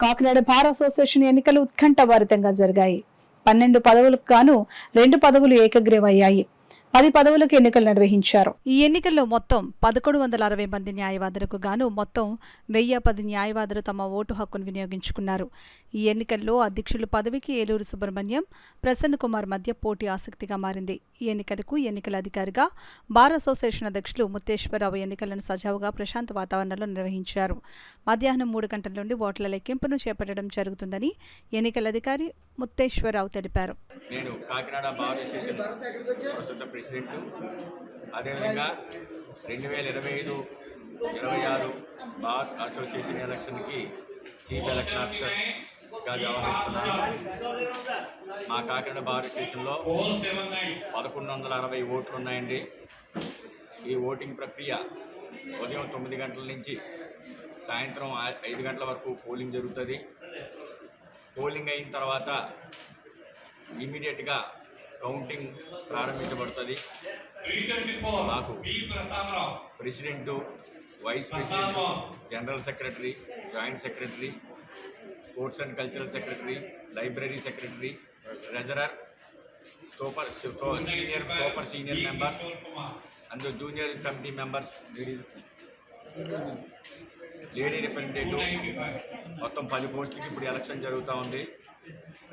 Kakinada bar association ఎన్నికలు ఉత్కంఠభరితంగా జరిగాయి. 12 పదవులకు గాను 2 పదవులు ఏకగ్రీవమయ్యాయి. 10 పదవులకు ఎన్నికలు నిర్వహించారు. ఈ ఎన్నికల్లో మొత్తం 1160 మంది న్యాయవాదులకు గాను మొత్తం 1010 న్యాయవాదులు తమ ఓటు హక్కును వినియోగించుకున్నారు. ఈ ఎన్నికల్లో అధ్యక్షుల పదవికి ఏలూరు సుబ్రహ్మణ్యం, ప్రసన్న కుమార్ మధ్య పోటీ ఆసక్తిగా మారింది. ఈ ఎన్నికలకు ఎన్నికల అధికారిగా బార్ అసోసియేషన్ అధ్యక్షులు ముత్తేశ్వరరావు ఎన్నికలను సజావుగా ప్రశాంత వాతావరణంలో నిర్వహించారు. మధ్యాహ్నం 3 గంటల నుండి ఓట్ల లెక్కింపును చేపట్టడం జరుగుతుందని ఎన్నికల అధికారి ముత్తేశ్వరరావు తెలిపారు. నేను కాకినాడ బార్ అసోసియేషన్ ప్రస్తుత ప్రెసిడెంట్, అదేవిధంగా 2025-26 బార్ అసోసియేషన్ ఎలక్షన్కి చీఫ్ ఎలక్షన్ ఆఫీసర్గా వ్యవహరిస్తున్నాను. మా కాకినాడ బార్ అసోసియేషన్లో 1160 ఓట్లు ఉన్నాయండి. ఈ ఓటింగ్ ప్రక్రియ ఉదయం 9 గంటల నుంచి సాయంత్రం 5 గంటల వరకు పోలింగ్ జరుగుతుంది. పోలింగ్ అయిన తర్వాత ఇమీడియట్గా కౌంటింగ్ ప్రారంభించబడుతుంది. మాకు president, vice president, general secretary, joint secretary, sports and cultural secretary, library secretary, treasurer, super senior member and junior committee members, lady representative, మొత్తం 10 పోస్టులకి ఇప్పుడు ఎలక్షన్ జరుగుతూ ఉంది.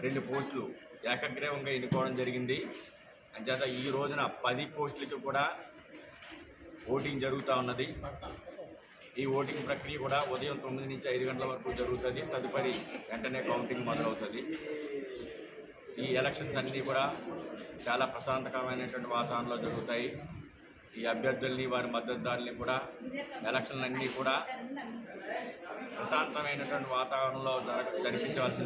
2 పోస్టులు ఏకగ్రీవంగా ఎన్నుకోవడం జరిగింది. అంచేత ఈ రోజున 10 పోస్టులకి కూడా ఓటింగ్ జరుగుతూ ఉన్నది. ఈ ఓటింగ్ ప్రక్రియ కూడా ఉదయం 9 నుంచి 5 గంటల వరకు జరుగుతుంది. తదుపరి వెంటనే కౌంటింగ్ మొదలవుతుంది. ఈ ఎలక్షన్స్ అన్నీ కూడా చాలా ప్రశాంతకరమైనటువంటి వాతావరణంలో జరుగుతాయి. ఈ అభ్యర్థుల్ని, వారి మద్దతుదారుల్ని కూడా ఎలక్షన్లన్నీ కూడా ప్రశాంతమైనటువంటి వాతావరణంలో జరిపించవలసింది